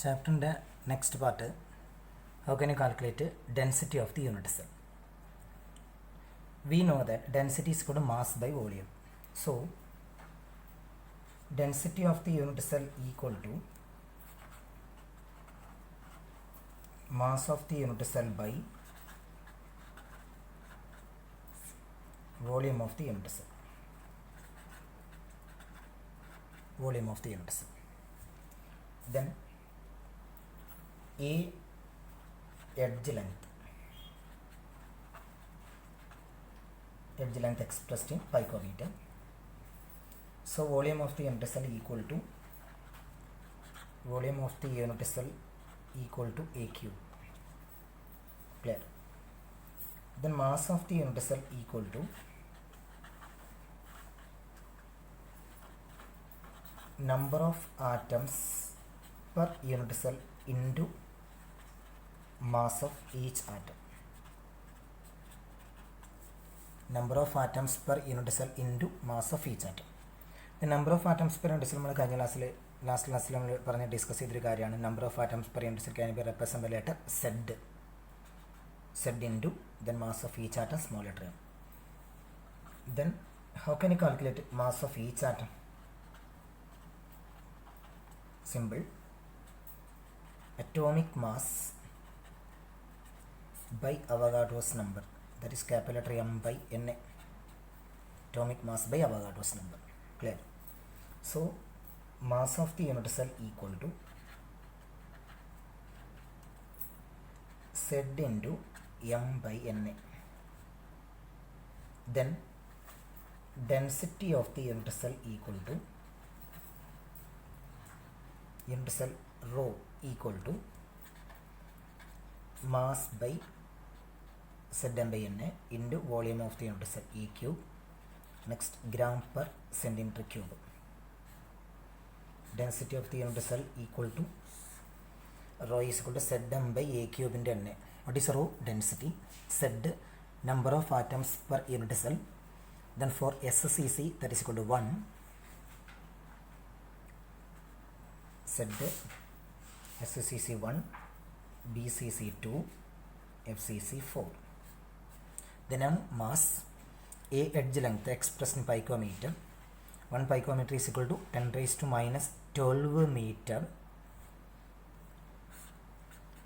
Chapter next part, how can you calculate density of the unit cell? We know that density is equal to mass by volume. So density of the unit cell equal to mass of the unit cell by volume of the unit cell. Volume of the unit cell. Then A edge length expressed in picometer. So volume of the unit cell equal to volume of the unit cell equal to A cube. Clear? Then mass of the unit cell equal to number of atoms per unit cell into mass of each atom. Number of atoms per unit cell into mass of each atom. The number of atoms per unit cell last class discuss number of atoms per unit cell can be represented by letter Z into then mass of each atom small letter m. Then how can you calculate mass of each atom? Simple. Atomic mass by Avogadro's number, that is capital letter M by Na. Atomic mass by Avogadro's number. Clear? So mass of the unit cell equal to Z into M by Na. Then density of the unit cell equal to unit cell rho equal to mass by Zm by Na into volume of the unit cell E cube. Next, gram per centimeter cube. Density of the unit cell equal to rho is equal to Zm by A cube into Na. What is rho? Density. Z, number of atoms per unit cell. Then for SCC, that is equal to 1. Z, SCC 1, BCC 2, FCC 4. Then on mass, A edge length expressed in picometer. 1 picometer is equal to 10 raised to minus 12 meter.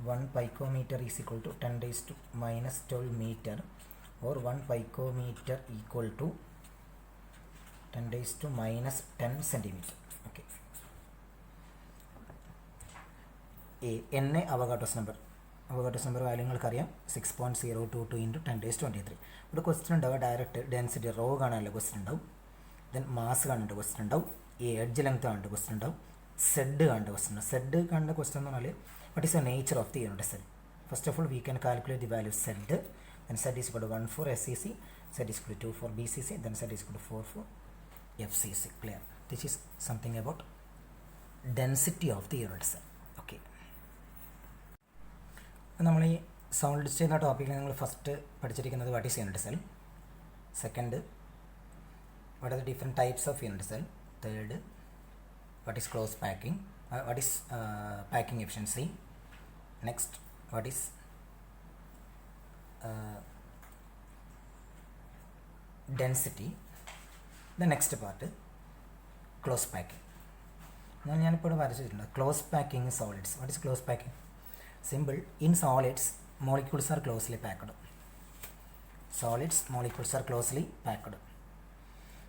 1 picometer is equal to 10 raised to minus 12 meter, or 1 picometer equal to 10 raised to minus 10 centimeter. Okay. A Na Avogadro's number. Avogadro's number value 6.022 into 10 raised to 23. But question direct density rho question. Then mass question. A edge length question. Z question. Z question. What is the nature of the unit cell? First of all, we can calculate the value Z. Then Z is equal to 1 for SCC, Z is equal to 2 for BCC, then Z is equal to 4 for FCC. Clear? This is something about density of the unit cell. Okay. We solid state topic first what is unit cell. Second, what are the different types of unit cell. Third, what is close packing, what is packing efficiency. Next, what is density. The next part, close packing. Close packing is solids. What is close packing? Simple. In solids, molecules are closely packed. Solids, molecules are closely packed.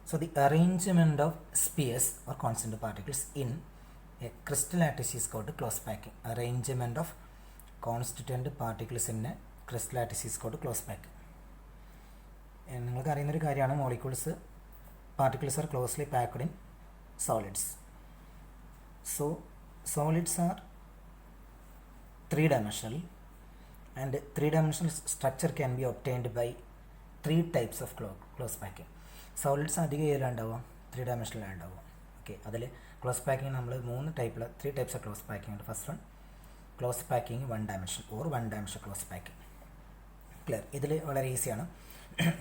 So the arrangement of spheres or constant particles in a crystal lattice is called close packing. Arrangement of constituent particles in a crystal lattice is called close packing. And molecules, particles are closely packed in solids. So solids are three-dimensional, and three-dimensional structure can be obtained by three types of close packing. Solids are three-dimensional. Okay, that close packing three types of close packing. First one, close packing one dimension or one dimensional close packing. Clear? This is very easy.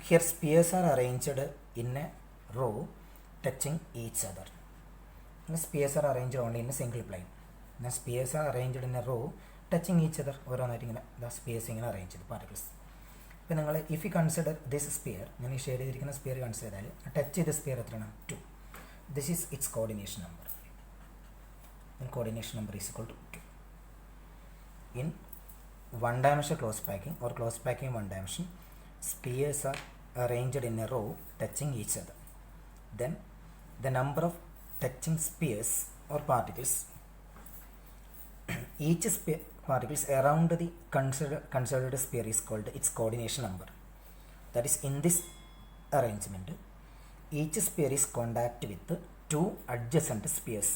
Here spheres are arranged in a row touching each other. Spheres are arranged only in a single plane. then spheres are arranged in a row touching each other. ഓരോന്നായിട്ട് ഇങ്ങനെ space ഇങ്ങനെ arrange ചെയ്ത് particles. ഇപ്പോൾ നിങ്ങൾ if you consider this sphere, ഞാൻ ഈ shade ചെയ്തിരിക്കുന്ന sphere consider ചെയ്താൽ ടച്ച് ചെയ്ത സ്പിയർ എത്രയാണ്? 2. This is its coordination number. Coordination number is equal to 2. In one-dimensional close packing or close packing in one dimension, spheres are arranged in a row touching each other. Then the number of touching spheres or particles, each particles around the considered sphere is called its coordination number. That is, in this arrangement, each sphere is contact with 2 adjacent spheres.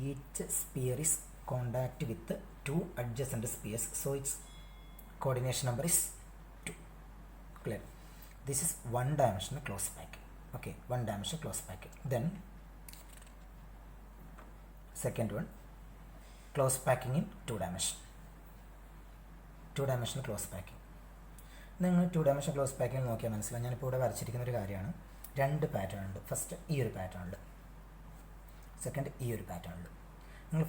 Each sphere is contact with 2 adjacent spheres, so its coordination number is 2. Clear? This is one-dimensional close packing. Okay, one-dimensional close packing. Then second one, close packing in 2 dimension. 2-dimensional close packing. നിങ്ങൾ 2-dimensional close packing നോക്കിയാൽ മനസ്സിലാവും. ഞാനിപ്പോൾ ഇവിടെ വരച്ചിരിക്കുന്ന ഒരു കാര്യമാണ്. 2 pattern ഉണ്ട്. First ഈ ഒരു പാറ്റേൺ ഉണ്ട്, സെക്കൻഡ് ഈ ഒരു പാറ്റേൺ ഉണ്ട്. നിങ്ങൾ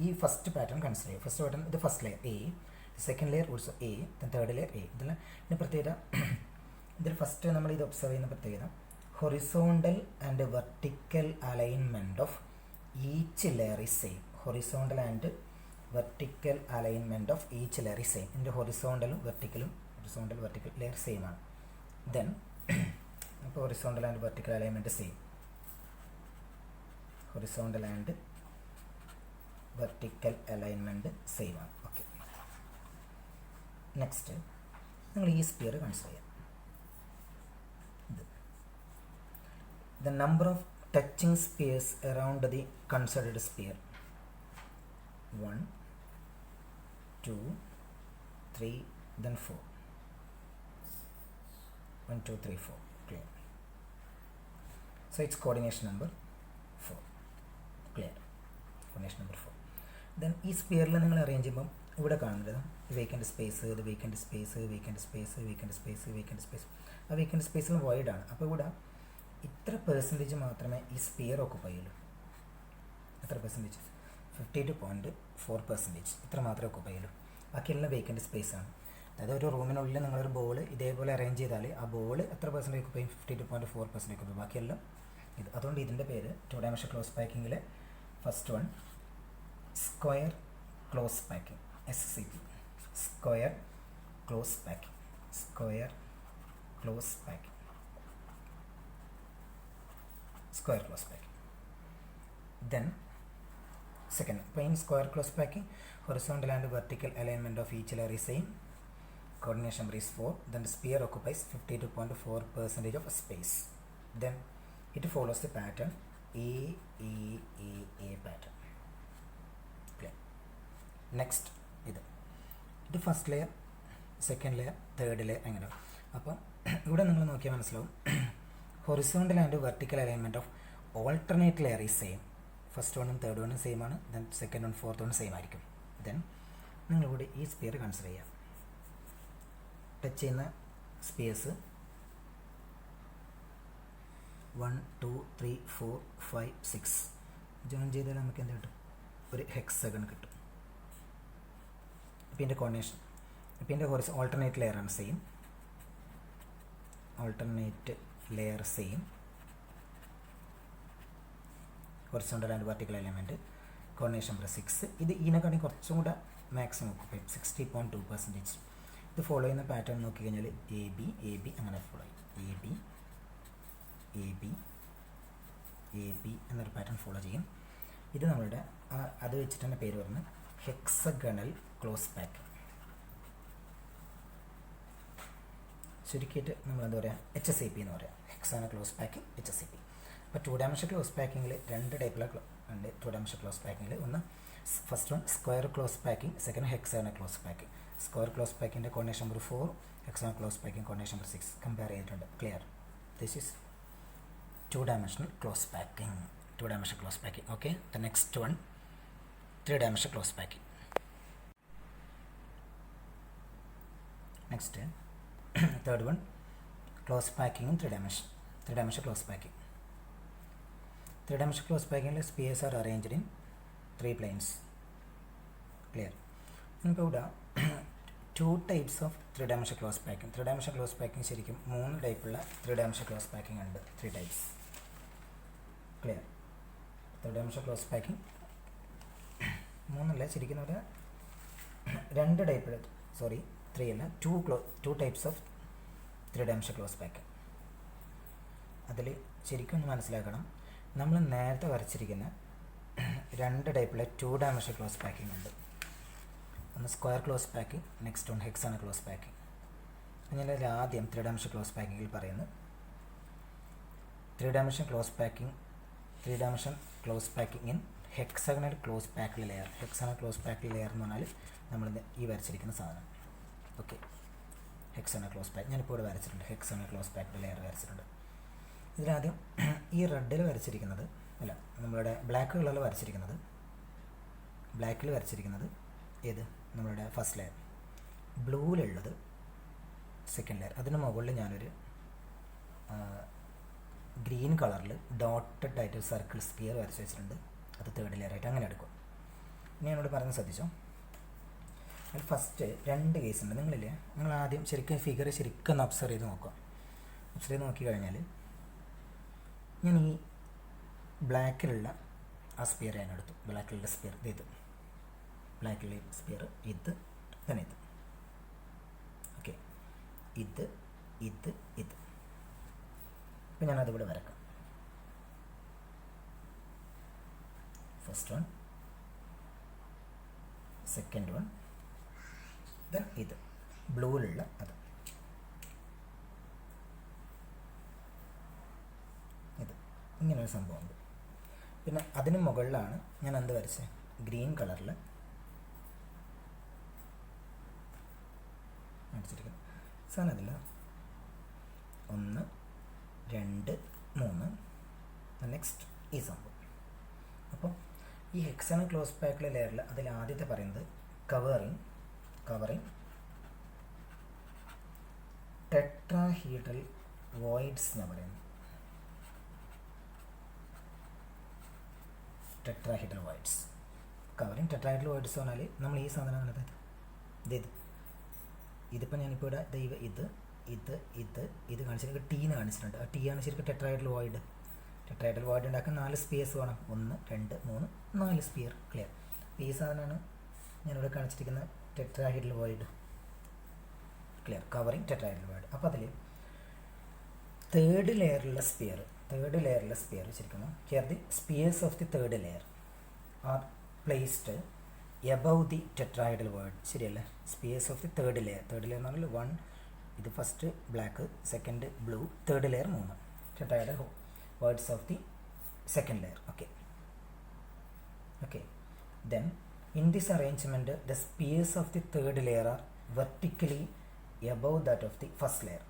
ഈ ഫസ്റ്റ് പാറ്റേൺ കൺസിഡർ ചെയ്യുക. ഫസ്റ്റ് പാറ്റേൺ ഇത് first layer A, second layer also A, third layer A. ഇതിൽ പ്രത്യേകത, ഇതിൽ ഫസ്റ്റ് നമ്മൾ ഇത് ഒബ്സർവ് ചെയ്യുന്ന പ്രത്യേകത, horizontal and vertical alignment of each layer is same. Horizontal and vertical alignment of each layer is same. ഇതിൻ്റെ horizontal vertical layer same ആണ്. Then അപ്പോൾ horizontal and vertical alignment same. Horizontal and vertical alignment same ആണ്. Okay, next നിങ്ങൾ ഈ sphere consider ചെയ്യാം. The number of touching spheres around the considered sphere 1, 2, 3, then 4. 1, 2, 3, 4. Clear? So its coordination number 4. Clear? Coordination number 4. Then ഈ സ്പിയറിൽ നിങ്ങൾ arrange ചെയ്യുമ്പം ഇവിടെ കാണുന്നത് vacant space, ഇത് vacant space, vacant space, vacant space, vacant space. ആ vacant സ്പേസിൽ വോയിഡാണ്. അപ്പോൾ ഇവിടെ ഇത്ര പെർസെൻറ്റേജ് മാത്രമേ ഈ സ്പിയർ ഓക്കുപ്പൈ ചെയ്യുള്ളൂ. എത്ര പെർസെൻറ്റേജ്? 52.4%. ഇത്ര മാത്രമേ ഓക്കുപ്പൈ ചെയ്യുള്ളൂ. ബാക്കിയെല്ലാം വേക്കൻറ്റ് സ്പേസാണ്. അതായത് ഒരു റൂമിനുള്ളിൽ നിങ്ങളൊരു ബോൾ ഇതേപോലെ അറേഞ്ച് ചെയ്താൽ ആ ബോൾ എത്ര പെർസെൻറ്റേജ് ഓക്കുപ്പൈ? 52.4% ഓക്കുപ്പൈ. ബാക്കിയെല്ലാം ഇത്. അതുകൊണ്ട് ഇതിൻ്റെ പേര് 2-dimensional ക്ലോസ് പാക്കിങ്ങിലെ first one square close packing, SCP. Square close packing, square close packing, square close packing. Then second, in square close packing, horizontal and vertical alignment of each layer is same. Coordination number is 4. Then the sphere occupies 52.4% of space. Then it follows the pattern A pattern. Okay. Next, ഇത് first layer, second layer, third layer, അങ്ങനെ. അപ്പം ഇവിടെ നിങ്ങൾ നോക്കിയാൽ മനസ്സിലാവും, horizontal and vertical alignment of alternate layer is same. First വണ്ണും third വണ്ണും same ആണ്. Then second one fourth one same ആയിരിക്കും. ദെൻ നിങ്ങളിവിടെ ഈ സ്പിയർ കൺസിഡർ ചെയ്യാം. ടച്ച് ചെയ്യുന്ന സ്പിയേഴ്സ് 1, 2, 3, 4, 5, 6 ജോയിൻ ചെയ്താൽ നമുക്ക് എന്ത് കിട്ടും? ഒരു ഹെക്സഗൺ കിട്ടും. ഇപ്പം ഇതിൻ്റെ കോർഡിനേഷൻ, ഇപ്പം ഇതിൻ്റെ ഓൾട്ടർനേറ്റ് ലെയറാണ് same. Alternate layer same. Horizontal and vertical element. Coordination number 6. ഇത് ഇതിനെക്കാട്ടി കുറച്ചും കൂടെ മാക്സിമം ഓക്കുപ്പൈ 60.2%. ഇത് ഫോളോ ചെയ്യുന്ന പാറ്റേൺ നോക്കിക്കഴിഞ്ഞാൽ എ ബി അങ്ങനെ ഫോളോ ചെയ്യും. എ ബി എന്നൊരു പാറ്റേൺ ഫോളോ ചെയ്യും. ഇത് നമ്മളുടെ അത് വെച്ചിട്ട് തന്നെ പേര് പറഞ്ഞ് ഹെക്സഗണൽ ക്ലോസ് പാക്കിംഗ്. ചുരുക്കിയിട്ട് നമ്മൾ എന്താ പറയുക, HCP എന്ന് പറയാം. Hexagonal close packing, HCP. ഇപ്പോൾ 2-dimensional ക്ലോസ് പാക്കിങ്ങിൽ 2 ടൈപ്പിലുള്ള ഉണ്ട്. 2-dimensional ക്ലോസ് പാക്കിങ്ങിൽ ഒന്ന് first one square close packing, second hexagonal close packing. Square close പാക്കിങ്ങിൻ്റെ coordination number 4, hexagonal close packing coordination number 6 compare ചെയ്തിട്ടുണ്ട്. Clear? This is 2-dimensional close packing. 2-dimensional close packing. Okay, the next one, 3-dimensional close packing. Next, third one, close packing in 3-dimension. 3-dimensional close packing. 3-dimensional close packing, spheres are arranged in 3 planes. Clear? ഇപ്പോൾ ഇവിടെ 2 types of 3-dimensional close packing. 3-dimensional close packing ശരിക്കും 3 ടൈപ്പുള്ള 3-dimensional close packing ഉണ്ട്. 3 types. Clear? 3-dimensional close packing 3 ശരിക്കും ഇവിടെ 2 type, sorry 3 അല്ല, 2 types of 3-dimensional close packing. അതിൽ ശരിക്കും ഒന്ന് മനസ്സിലാക്കണം, നമ്മൾ നേരത്തെ വരച്ചിരിക്കുന്ന 2 ടൈപ്പിലെ 2-dimensional close packing ഉണ്ട്. ഒന്ന് സ്ക്വയർ ക്ലോസ് പാക്കിംഗ്, നെക്സ്റ്റ് ഒന്ന് ഹെക്സാണൽ ക്ലോസ് പാക്കിംഗ്. ഞാൻ ആദ്യം 3-dimensional ക്ലോസ് പാക്കിങ്ങിൽ പറയുന്നത് 3-dimensional close packing in hexagonal close packed layer. Hexagonal close packed layer എന്ന് പറഞ്ഞാൽ നമ്മൾ ഈ വരച്ചിരിക്കുന്ന സാധനം. ഓക്കെ, ഹെക്സാണൽ ക്ലോസ് പാക്ക് ഞാനിപ്പോൾ ഇവിടെ വരച്ചിട്ടുണ്ട്. ഹെക്സാണൽ ക്ലോസ് പാക്ക്ഡ് ലെയർ വരച്ചിട്ടുണ്ട്. ഇതിലാദ്യം ഈ റെഡിൽ വരച്ചിരിക്കുന്നത്, അല്ല നമ്മളുടെ ബ്ലാക്ക് കളറിൽ വരച്ചിരിക്കുന്നത്, ബ്ലാക്കിൽ വരച്ചിരിക്കുന്നത് ഏത് നമ്മളുടെ ഫസ്റ്റ് ലെയർ, ബ്ലൂവിലുള്ളത് സെക്കൻഡ് ലെയർ. അതിന് മുകളിൽ ഞാനൊരു ഗ്രീൻ കളറിൽ ഡോട്ടഡ് ആയിട്ട് സർക്കിൾ സ്പിയർ വരച്ച് വെച്ചിട്ടുണ്ട്. അത് തേർഡ് ലെയർ ആയിട്ട് അങ്ങനെ എടുക്കും. ഇനി ഞാനോട് പറഞ്ഞ് ശ്രദ്ധിച്ചോ, അതിൽ ഫസ്റ്റ് 2 കേസ് ഉണ്ട്. നിങ്ങൾ ആദ്യം ശരിക്കും ഫിഗർ ശരിക്കും ഒന്ന് ഒബ്സർവ് ചെയ്ത് നോക്കുക. ഒബ്സർവ് ചെയ്ത് നോക്കി കഴിഞ്ഞാൽ ഞാൻ ഈ ബ്ലാക്കിലുള്ള ആ സ്പിയർ ഞാൻ എടുത്തു. ബ്ലാക്കിലുള്ള സ്പിയർ ഇത്, ബ്ലാക്കിലുള്ള സ്പിയർ ഇത് തന്നെ ഇത്. ഓക്കെ, ഇത് ഇത് ഇത്. ഇപ്പം ഞാനതിവിടെ വരക്കാം. First one, second one, then ഇത് ബ്ലൂവിലുള്ള അത്, ഇത് ഇങ്ങനൊരു സംഭവമുണ്ട്. പിന്നെ അതിന് മുകളിലാണ് ഞാൻ എന്ത് വരച്ചത്, ഗ്രീൻ കളറിൽ അടിച്ചിരിക്കുന്നത് സാധനം. അതില്ല 1 2 3, നെക്സ്റ്റ് ഈ സംഭവം. അപ്പോൾ ഈ ഹെക്സാണൽ ക്ലോസ് പാക്ക്ഡ് ലെയറിൽ അതിൽ ആദ്യത്തെ പറയുന്നത് കവറിങ് ടെട്രാഹീഡ്രൽ വോയിഡ്സ് എന്ന് പറയുന്നത്. Tetrahedral voids, covering tetrahedral voids പറഞ്ഞാൽ നമ്മൾ ഈ സാധനം ഇതിപ്പോൾ ഞാനിപ്പോൾ ഇവിടെ ഇത് കാണിച്ചിട്ട് ടീന്ന് കാണിച്ചിട്ടുണ്ട്. ആ ടീ ആണ് ശരിക്കും ടെട്രാഹീഡ്രൽ വോയിഡ്. ടെട്രാഹീഡ്രൽ വോയിഡ് ഉണ്ടാക്കാൻ 4 സ്പിയേഴ്സ് വേണം. 1 2 3 4 സ്പിയർ. ക്ലിയർ? ഈ സാധനമാണ് ഞാനിവിടെ കാണിച്ചിരിക്കുന്ന tetrahedral void. Clear? Covering tetrahedral void. അപ്പോൾ അതിൽ തേർഡ് ലെയറിലുള്ള സ്പിയർ ശരിക്കും here the spheres of the third layer are placed above the tetrahedral void. ശരിയല്ലേ? Spheres of the third layer എന്ന് പറഞ്ഞാൽ 1 ഇത് first black, second blue, third layer 3 tetrahedral voids of the second layer. Okay. Then in this arrangement the spheres of the third layer are vertically above that of the first layer.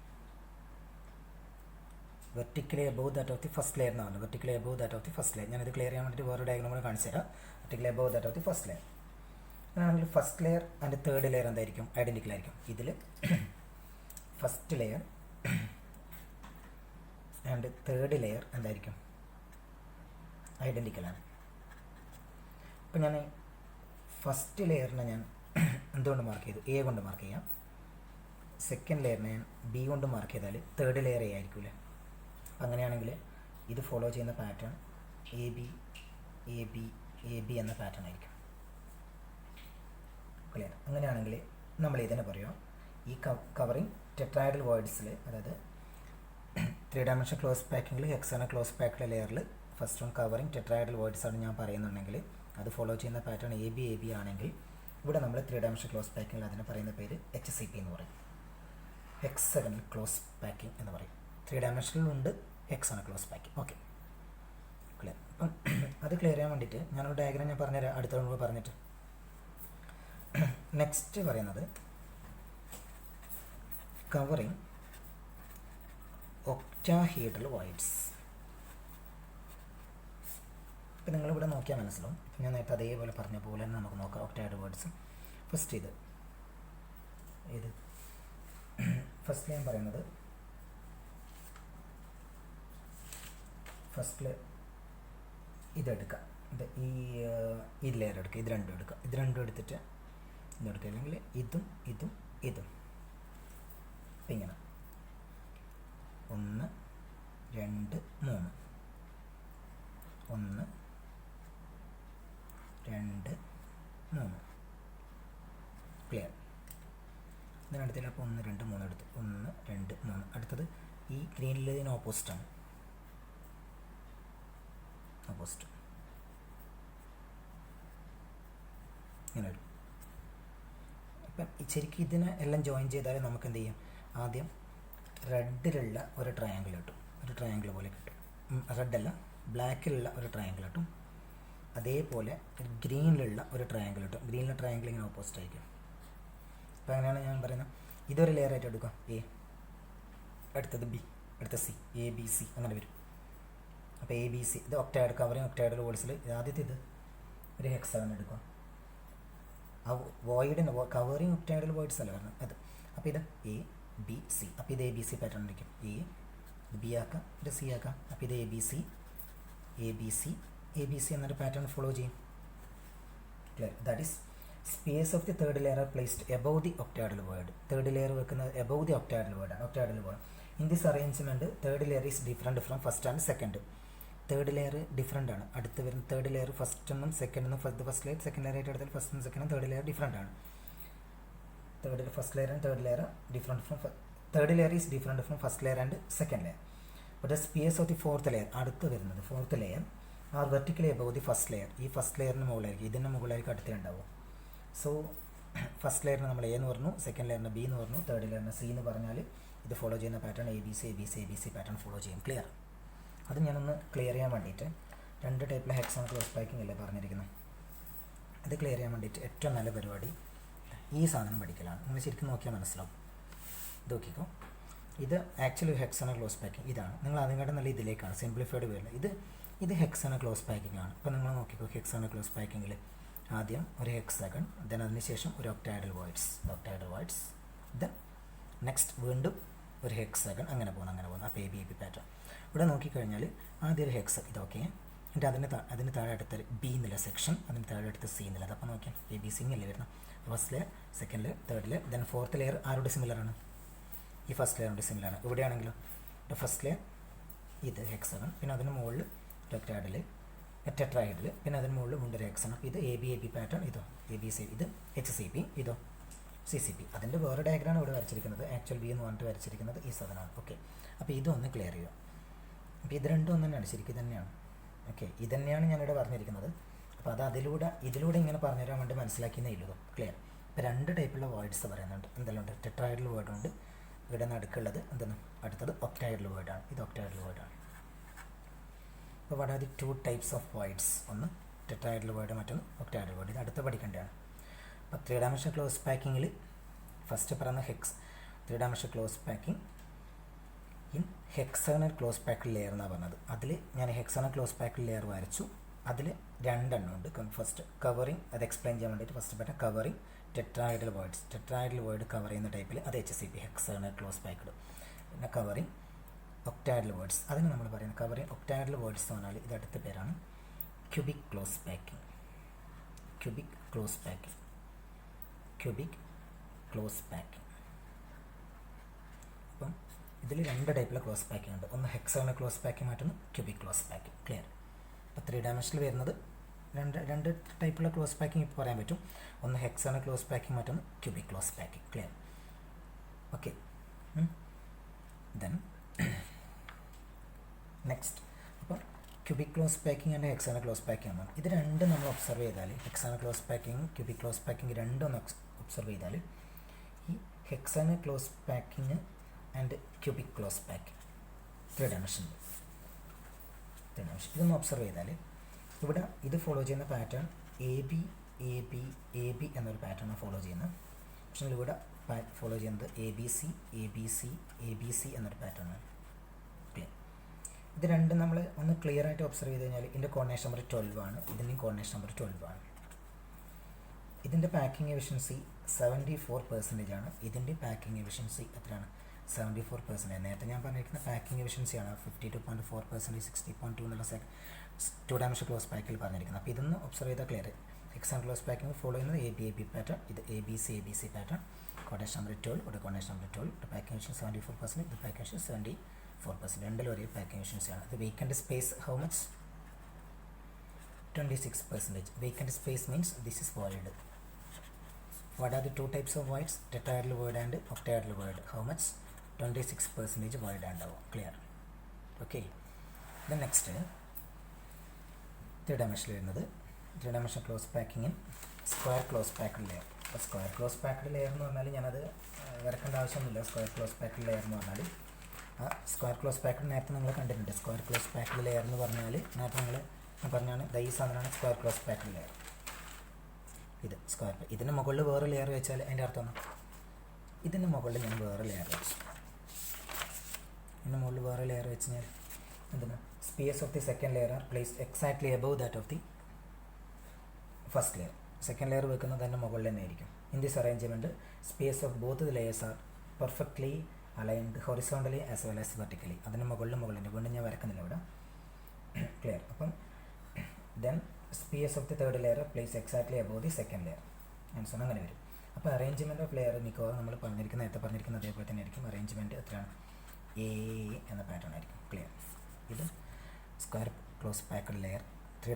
Vertically above that of the first layer എന്നാണ്. Vertically above that of the first layer. ഞാനത് clear ചെയ്യാൻ വേണ്ടിയിട്ട് വേറെ diagram കൂടെ കാണിച്ചു തരാം. Vertically above that of the first layer ആണെങ്കിൽ first layer and third layer എന്തായിരിക്കും? ഐഡൻറ്റിക്കൽ ആയിരിക്കും. ഇതിൽ first layer and third layer എന്തായിരിക്കും? ഐഡൻറ്റിക്കലാണ്. ഇപ്പം ഞാൻ ഫസ്റ്റ് ലെയറിനെ ഞാൻ എന്തുകൊണ്ട് മാർക്ക് ചെയ്തു? എ കൊണ്ട് മാർക്ക് ചെയ്യാം. സെക്കൻഡ് ലെയറിനെ ഞാൻ ബി കൊണ്ട് മാർക്ക് ചെയ്താൽ തേർഡ് ലെയർ എ ആയിരിക്കില്ലേ? അങ്ങനെയാണെങ്കിൽ ഇത് ഫോളോ ചെയ്യുന്ന പാറ്റേൺ എ ബി എന്ന പാറ്റേൺ ആയിരിക്കും. ക്ലിയർ? അങ്ങനെയാണെങ്കിൽ നമ്മൾ ഇതിനെ പറയുക ഈ കവറിങ് ടെട്രാഹീഡ്രൽ വോയിഡ്സിൽ, അതായത് 3-dimensional close പാക്കിങ്ങിൽ hexagonal close packed ലെയറിൽ first one covering tetrahedral voids ആണ് ഞാൻ പറയുന്നുണ്ടെങ്കിൽ അത് ഫോളോ ചെയ്യുന്ന പാറ്റേൺ എ ബി ആണെങ്കിൽ ഇവിടെ നമ്മൾ 3-dimensional ക്ലോസ് പാക്കിങ്ങിൽ അതിനെ പറയുന്ന പേര് HCP എന്ന് പറയും. ഹെക്സഗണൽ ക്ലോസ് പാക്കിംഗ് എന്ന് പറയും. 3-dimensional ഉണ്ട്, hexagonal close packing. Okay, clear? അപ്പം അത് ക്ലിയർ ചെയ്യാൻ വേണ്ടിയിട്ട് ഞാനൊരു ഡയഗ്രാം ഞാൻ പറഞ്ഞുതരാം അടുത്ത മുമ്പ് പറഞ്ഞിട്ട്. നെക്സ്റ്റ് പറയുന്നത് കവറിങ് ഒക്ടാഹീഡ്രൽ വോയിഡ്സ്. ഇപ്പം നിങ്ങളിവിടെ നോക്കിയാൽ മനസ്സിലാവും. ഇപ്പം ഞാൻ നേരത്തെ അതേപോലെ പറഞ്ഞ പോലെ തന്നെ നമുക്ക് നോക്കാം ഒക്ടാഹീഡ്രൽ വോയിഡ്സ്. ഫസ്റ്റ് ഫസ്റ്റ് ഞാൻ പറയുന്നത് ഫസ്റ്റിൽ ഇതെടുക്കാം. ഇത് ഈ ലെയർ എടുക്കുക, ഇത് രണ്ടും എടുക്കുക, ഇത് രണ്ടും എടുത്തിട്ട് ഇതെടുക്കുക, അല്ലെങ്കിൽ ഇതും ഇതും ഇതും ഇങ്ങനെ 1 2 3 1 2 3 ക്ലിയർ. ഇതിനടുത്തില്ല, അപ്പോൾ 1 2 3 എടുത്ത് 1 2 3. അടുത്തത് ഈ ഗ്രീനിലതിന് ഓപ്പോസിറ്റാണ്, ഓപ്പോസിറ്റ് ഇങ്ങനെ വരും. ഇപ്പം ശരിക്കും ഇതിനെ എല്ലാം ജോയിൻ ചെയ്താൽ നമുക്ക് എന്ത് ചെയ്യും, ആദ്യം റെഡിലുള്ള ഒരു ട്രയാങ്കിൾ കിട്ടും, ഒരു ട്രയാങ്കിൾ പോലെ കിട്ടും. റെഡല്ല, ബ്ലാക്കിലുള്ള ഒരു ട്രയാങ്കിൾ കിട്ടും. അതേപോലെ ഗ്രീനിലുള്ള ഒരു ട്രയാങ്കിൾ കിട്ടും. ഗ്രീനിലെ ട്രയാങ്കിൾ ഇങ്ങനെ ഓപ്പോസിറ്റ് ആയിരിക്കും. അപ്പോൾ അങ്ങനെയാണ് ഞാൻ പറയുന്നത്. ഇതൊരു ലെയർ ആയിട്ട് എടുക്കാം, എ, അടുത്തത് ബി, അടുത്ത സി, എ ബി സി അങ്ങനെ വരും. അപ്പോൾ എ ബി സി ഇത് ഒക്ടായ്ഡ്, കവറിങ് ഒക്ടായ്ഡൽ വോയിഡ്സിൽ ആദ്യത്തെ ഇത് ഒരു ഹെക്സാഗൺ എടുക്കുക. ആ വോയിഡിന് കവറിങ് ഒക്ടായ്ഡൽ വോയിഡ്സ് അല്ല വരുന്നത് അത്. അപ്പോൾ ഇത് എ ബി സി, അപ്പോൾ ഇത് എ ബി സി പാറ്റേൺ ആയിരിക്കും. എ ഇത് ബി ആക്കാം, ഇത് സി ആക്കാം. അപ്പോൾ ഇത് A B C A B C A B C എന്നൊരു പാറ്റേൺ ഫോളോ ചെയ്യും. Clear. That is space of the third layer placed above the octahedral void. Third layer വെക്കുന്നത് എബവ് ദി ഒക്ടായ്ഡൽ വേർഡാണ്, octahedral void. In this arrangement third layer is different from first and second. Third layer different ആണ്. അടുത്ത് വരുന്ന third layer ഫസ്റ്റെന്നും സെക്കൻഡെന്നും, first layer second layer ആയിട്ട് എടുത്താൽ ഫസ്റ്റും സെക്കൻഡും തേർഡ് ലെയർ ഡിഫറെൻ്റ് ആണ്. First layer and third layer different from third layer is different from first layer and second layer. But the space of the fourth layer, അടുത്ത് വരുന്നത് fourth layer are vertically above the first layer. ഈ first ലെയറിന് മുകളിലായിരിക്കും, ഇതിൻ്റെ മുകളിലായിരിക്കും അടുത്ത് ഉണ്ടാവും. So first ലെയറിന് നമ്മൾ എ എന്ന് പറഞ്ഞു, സെക്കൻഡ് ലെയറിന് ബി എന്ന് പറഞ്ഞു, തേർഡ് ലെയറിന് സി എന്ന് പറഞ്ഞാൽ ഇത് ഫോളോ ചെയ്യുന്ന pattern A B C A B C A B C pattern follow ചെയ്യും. ക്ലിയർ. അത് ഞാനൊന്ന് ക്ലിയർ ചെയ്യാൻ വേണ്ടിയിട്ട്, രണ്ട് ടൈപ്പിലെ ഹെക്സാഗൺ ക്ലോസ് പാക്കിംഗ് അല്ലേ പറഞ്ഞിരിക്കുന്നത്, അത് ക്ലിയർ ചെയ്യാൻ വേണ്ടിയിട്ട് ഏറ്റവും നല്ല പരിപാടി ഈ സാധനം പഠിക്കലാണ്. നിങ്ങൾ ശരിക്കും നോക്കിയാൽ മനസ്സിലാവും. ഇത് നോക്കിക്കോ, ഇത് ആക്ച്വലി ഹെക്സാഗൺ ക്ലോസ് പാക്കിംഗ് ഇതാണ്. നിങ്ങൾ അതിനെക്കാട്ടും നല്ല ഇതിലേക്കാണ് സിംപ്ലിഫൈഡ് വേർഡ്. ഇത് ഹെക്സാഗൺ ക്ലോസ് പാക്കിംഗ് ആണ്. ഇപ്പോൾ നിങ്ങൾ നോക്കിക്കോ, ഹെക്സാഗൺ ക്ലോസ് പാക്കിങ്ങിൽ ആദ്യം ഒരു ഹെക്സാഗൺ, ദെൻ അതിനുശേഷം ഒരു ഒക്ടായ്ഡൽ വോയിഡ്സ്, ദെൻ നെക്സ്റ്റ് വീണ്ടും ഒരു ഹെക്സാഗൺ, അങ്ങനെ പോകുന്നു. അപ്പോൾ എ ബി പാറ്റേൺ. ഇവിടെ നോക്കിക്കഴിഞ്ഞാൽ ആദ്യം ഒരു ഹെക്സാഗൺ ഇത് ഓക്കെ, എന്നിട്ട് അതിന് താഴെ അടുത്ത ബി എന്നുള്ള സെക്ഷൻ, അതിന് താഴെ അടുത്ത സി എന്നുള്ളത്. അപ്പോൾ നോക്കിയാൽ എ ബി സി അല്ലേ വരുന്നത്. First layer, second layer, third layer, then fourth layer ആരോട് സിമിലറാണ്, ഈ ഫസ്റ്റ് ലെയറിൻ്റെ സിമിലറാണ്. ഇവിടെയാണെങ്കിലോ ഫസ്റ്റ് ലെയർ ഇത് ഹെക്സാഗൺ, പിന്നെ അതിന് മുകളിൽ ഒക്ടായ്ഡൽ ടെട്രാഹൈഡൽ, പിന്നെ അതിന് മുകളിൽ വീണ്ടും ഒരു ഹെക്സാഗൺ. അപ്പോൾ ഇത് എ ബി പാറ്റേൺ, ഇതോ എ ബി സി, ഇത് എച്ച് സി പി, ഇതോ സി സി പി. അതിൻ്റെ വേറെ ഡയഗ്രാമാണ് ഇവിടെ വരച്ചിരിക്കുന്നത്. ആക്ച്വൽ ബി എന്ന് പറഞ്ഞിട്ട് വരച്ചിരിക്കുന്നത് ഈ സാധനമാണ്. ഓക്കെ, അപ്പോൾ ഇതൊന്ന് ക്ലിയർ ചെയ്യുക. അപ്പോൾ ഇത് രണ്ടും ഒന്ന് തന്നെയാണ്, ശരിക്കും തന്നെയാണ്. ഓക്കെ, ഇത് തന്നെയാണ് ഞാനിവിടെ പറഞ്ഞിരിക്കുന്നത്. അപ്പോൾ അത് ഇതിലൂടെ ഇങ്ങനെ പറഞ്ഞുതരാൻ വേണ്ടി മനസ്സിലാക്കിയെന്നേ ഇല്ലതോ. ക്ലിയർ. ഇപ്പോൾ രണ്ട് ടൈപ്പുള്ള വേർഡ്സ് പറയുന്നുണ്ട്. എന്തെല്ലാം ഉണ്ട്, ടെട്രാഹൈഡൽ വേർഡുണ്ട്, ഇവിടെ നടുക്കുള്ളത് എന്താണ്, അടുത്തത് ഒക്ടായ്ഡൽ വേർഡാണ്. ഇത് ഒക്ടായ്ഡൽ വേർഡാണ്. അപ്പോൾ what are the two types of voids, ഒന്ന് ടെട്രാഹൈഡൽ വേർഡ്, മറ്റൊന്ന് ഒക്ടായ്ഡൽ വേർഡ്. ഇത് അടുത്ത് പഠിക്കേണ്ടതാണ്. അപ്പോൾ 3 ഡയമെൻഷൻ ക്ലോസ് പാക്കിങ്ങിൽ ഫസ്റ്റ് പറയുന്ന three dimension close packing in hexagonal close pack layer എന്നാണ് പറഞ്ഞത്. അതിൽ ഞാൻ ഹെക്സാഗണൽ ക്ലോസ് പാക്ക് ലെയർ വരച്ചു. അതിൽ രണ്ടെണ്ണം ഉണ്ട്. ഫസ്റ്റ് കവറിങ്, അത് എക്സ്പ്ലെയിൻ ചെയ്യാൻ വേണ്ടിയിട്ട് ഫസ്റ്റ് പറ്റ കവറിങ് ടെട്രാഹൈഡൽ വേർഡ് കവർ ചെയ്യുന്ന ടൈപ്പിൽ അത് H C P hexagonal close packed. പിന്നെ കവറിങ് ഒക്ടായ്ഡൽ വേർഡ്സ്, അതിന് നമ്മൾ പറയുന്നത് കവറിങ് ഒക്ടായ്ഡൽ വേർഡ്സ് എന്ന് പറഞ്ഞാൽ ഇത് അടുത്ത പേരാണ് ക്യൂബിക് ക്ലോസ് പാക്കിംഗ്. അപ്പം ഇതിൽ രണ്ട് ടൈപ്പിലെ ക്ലോസ് പാക്കിംഗ് ഉണ്ട്. ഒന്ന് ഹെക്സാഗണൽ ക്ലോസ് പാക്കിംഗ്, മറ്റൊന്ന് ക്യൂബിക് ക്ലോസ് പാക്കിംഗ്. ക്ലിയർ. അപ്പോൾ 3 ഡയമെൻഷനിൽ വരുന്നത് രണ്ട് ടൈപ്പുള്ള ക്ലോസ് പാക്കിംഗ് ഇപ്പോൾ പറയാൻ പറ്റും. ഒന്ന് ഹെക്സാഗണൽ ക്ലോസ് പാക്കിംഗ്, മറ്റൊന്ന് cubic close packing. Clear. Okay, then next അപ്പം cubic close packing and hexagonal close packing ആണ്. ഇത് രണ്ടും നമ്മൾ ഒബ്സർവ് ചെയ്താൽ, hexagonal close packing cubic close packing രണ്ടും ഒന്ന് ഒബ്സർവ് ചെയ്താൽ, ഈ hexagonal close packing and cubic close packing 3 dimension ഇതൊന്ന് ഒബ്സർവ് ചെയ്താൽ, ഇവിടെ ഇത് ഫോളോ ചെയ്യുന്ന പാറ്റേൺ എ ബി എന്നൊരു പാറ്റേണാണ് ഫോളോ ചെയ്യുന്നത്. പക്ഷേ ഇവിടെ ഫോളോ ചെയ്യുന്നത് എ ബി സി എന്നൊരു പാറ്റേണാണ്. ക്ലിയർ. ഇത് രണ്ടും നമ്മൾ ഒന്ന് ക്ലിയർ ആയിട്ട് ഒബ്സർവ് ചെയ്ത് കഴിഞ്ഞാൽ ഇതിൻ്റെ കോർഡിനേഷൻ നമ്പർ 12 ആണ്, ഇതിൻ്റെയും കോർഡിനേഷൻ നമ്പർ 12 ആണ്. ഇതിൻ്റെ പാക്കിംഗ് എഫിഷ്യൻസി 74% ആണ്. ഇതിൻ്റെ പാക്കിംഗ് എഫിഷ്യൻസി എത്രയാണ്, 74%. നേരത്തെ ഞാൻ പറഞ്ഞിരിക്കുന്ന പാക്കിംഗ് എഫിഷ്യൻസിയാണ് 52.4%, 60.2 എന്നുള്ള ടു ഡയമെൻഷൻ ക്ലോസ് പാക്കിൽ പറഞ്ഞിരിക്കുന്നത്. അപ്പോൾ ഇതൊന്ന് ഒബ്സർവ് ചെയ്താൽ clear. Exam close packing follow ചെയ്യുന്നത് എ ബി പാറ്റേൺ, ഇത് A B C pattern, quotation number 12, ഇവിടെ കോട്ടേഷൻ നമ്പർ 12, പാക്കിംഗ് മെഷീൻ 74%, ഇത് പാക്കിംഗ് മെഷീൻ 74%, രണ്ടിലും ഒരേ പാക്കിംഗ് മെഷീൻസ് ആണ്. ഇത് vacant space how much? 26%. Vacant space means this is void. What are the two types of voids? Tetrahedral void and octahedral void. How much? 26% void and clear. Okay. Then next, three dimensional വരുന്നത് three dimension close പാക്കിങ്ങിൻ square close packed layer. അപ്പോൾ square close packed layer എന്ന് പറഞ്ഞാൽ ഞാനത് വരക്കേണ്ട ആവശ്യമൊന്നുമില്ല. Square close packed layer എന്ന് പറഞ്ഞാൽ ആ സ്ക്വയർ ക്ലോസ് പാക്ഡ് നേരത്തെ നിങ്ങൾ കണ്ടിട്ടുണ്ട്. സ്ക്വയർ ക്ലോസ് പാക്ഡ് ലെയർ എന്ന് പറഞ്ഞാൽ നേരത്തെ നിങ്ങൾ പറഞ്ഞാണ് ഈ സാധനമാണ് സ്ക്വയർ ക്ലോസ് പാക്ഡ് ലെയർ. ഇത് സ്ക്വയർ, ഇതിന് മുകളിൽ വേറെ ലെയർ വെച്ചാൽ അതിൻ്റെ അർത്ഥം ഇതിന് മുകളിൽ ഞാൻ വേറെ ലെയർ വെച്ചു. ഇതിന് മുകളിൽ വേറെ ലെയർ വെച്ച് കഴിഞ്ഞാൽ എന്താണ്? Space of the second layer are placed exactly above that of the first layer. Second layer വെക്കുന്നത് തന്നെ മുകളിൽ തന്നെ ആയിരിക്കും. In this arrangement space of both the layers are perfectly aligned horizontally as well as vertically. അതിന് മുകളിൽ വീണ്ടും ഞാൻ വരക്കുന്നില്ല ഇവിടെ. ക്ലിയർ. അപ്പം then space of the third layer place exactly above the second layer. Answer അങ്ങനെ വരും. അപ്പോൾ അറേഞ്ച്മെൻറ്റ് ഓഫ് ലെയർ മിക്കവാറും നമ്മൾ നേരത്തെ പറഞ്ഞിരിക്കുന്ന അതേപോലെ തന്നെ ആയിരിക്കും. അറേഞ്ച്മെൻറ്റ് എത്രയാണ്? എ എന്ന പാറ്റേൺ ആയിരിക്കും. ക്ലിയർ. ഇത് square close packed layer three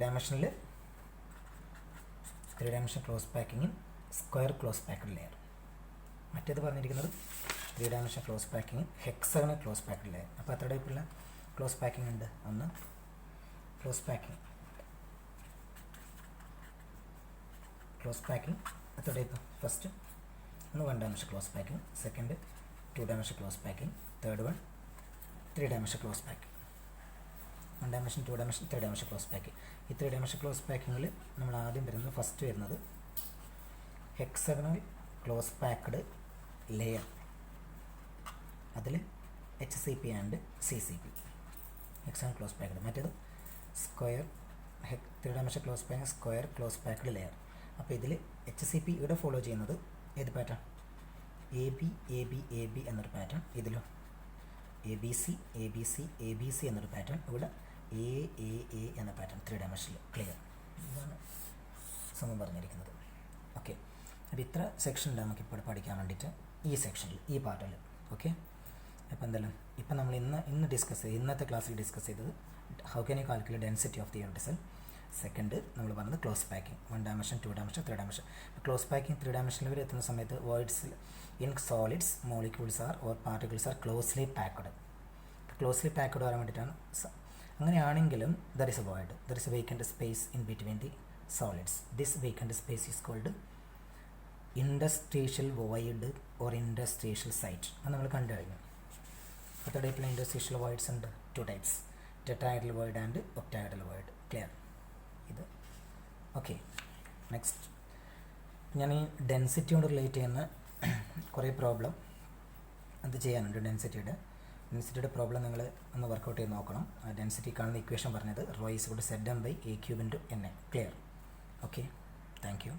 dimension close പാക്കിങ്ങിൻ സ്ക്വയർ ക്ലോസ് പാക്ഡ് ലെയർ. മറ്റേത് പറഞ്ഞിരിക്കുന്നത് ത്രീ ഡയമെൻഷൻ ക്ലോസ് പാക്കിങ്ങിൻ ഹെക്സഗണൽ ക്ലോസ് പാക്ഡ് ലെയർ. അപ്പോൾ എത്ര ടൈപ്പുള്ള ക്ലോസ് പാക്കിംഗ് ഉണ്ട്? ഒന്ന് ക്ലോസ് പാക്കിംഗ് എത്ര ടൈപ്പ്? ഫസ്റ്റ് ഒന്ന് one dimension close packing, second two dimension close packing, third one three dimension close packing. One dimension, two dimension, three dimension close packing. ഈ three dimension close പാക്കിങ്ങിൽ നമ്മൾ ആദ്യം വരുന്നത് first വരുന്നത് hexagonal close packed layer. അതിൽ HCP and CCP hexagonal close packed. മറ്റേത് square three dimension close packing square close packed layer. അപ്പോൾ ഇതിൽ HCP ഇവിടെ ഫോളോ ചെയ്യുന്നത് ഏത് പാറ്റേൺ? AB എന്നൊരു പാറ്റേൺ. ഇതിലോ ABC എന്നൊരു പാറ്റേൺ. ഇവിടെ A എന്ന പാറ്റേൺ ത്രീ ഡയമെൻഷനിൽ. ക്ലിയർ. ഇതാണ് സമയം പറഞ്ഞിരിക്കുന്നത്. ഓക്കെ. അപ്പോൾ ഇത്ര സെക്ഷൻ ഉണ്ട് നമുക്കിപ്പോൾ പഠിക്കാൻ വേണ്ടിയിട്ട് ഈ സെക്ഷനിൽ, ഈ പാർട്ടിൽ. ഓക്കെ. അപ്പോൾ എന്തായാലും ഇപ്പം നമ്മൾ ഇന്നത്തെ ക്ലാസ്സിൽ ഡിസ്കസ് ചെയ്തത് how can you calculate density of the unit cell. Second നമ്മൾ പറഞ്ഞത് close packing, one dimension, two dimension, three dimension. Close packing three ഡയമെൻഷനിൽ വരെ എത്തുന്ന സമയത്ത് വോയിഡ്സിൽ in solids molecules are or particles are closely packed. Closely packed വരാൻ വേണ്ടിയിട്ടാണ്. അങ്ങനെയാണെങ്കിലും there is a void, there is a vacant space in between the solids. This vacant space is called interstitial void or interstitial site. അത് നമ്മൾ കണ്ടു കഴിഞ്ഞു. എത്ര ടൈപ്പിലുള്ള ഇൻഡസ്ട്രീഷ്യൽ voids ഉണ്ട്? Two types, tetrahedral void and octahedral void. Clear. ഇത് okay. Next ഞാൻ ഈ ഡെൻസിറ്റിയോട് റിലേറ്റ് ചെയ്യുന്ന കുറേ പ്രോബ്ലം അത് ചെയ്യാനുണ്ട്. ഡെൻസിറ്റിയുടെ പ്രോബ്ലം നിങ്ങൾ ഒന്ന് വർക്കൗട്ട് ചെയ്ത് നോക്കണം. ഡെൻസിറ്റി കാണുന്ന ഇക്വേഷൻ പറഞ്ഞത് rho is equal to ZM/A³ × NA. Clear. Okay. Thank U.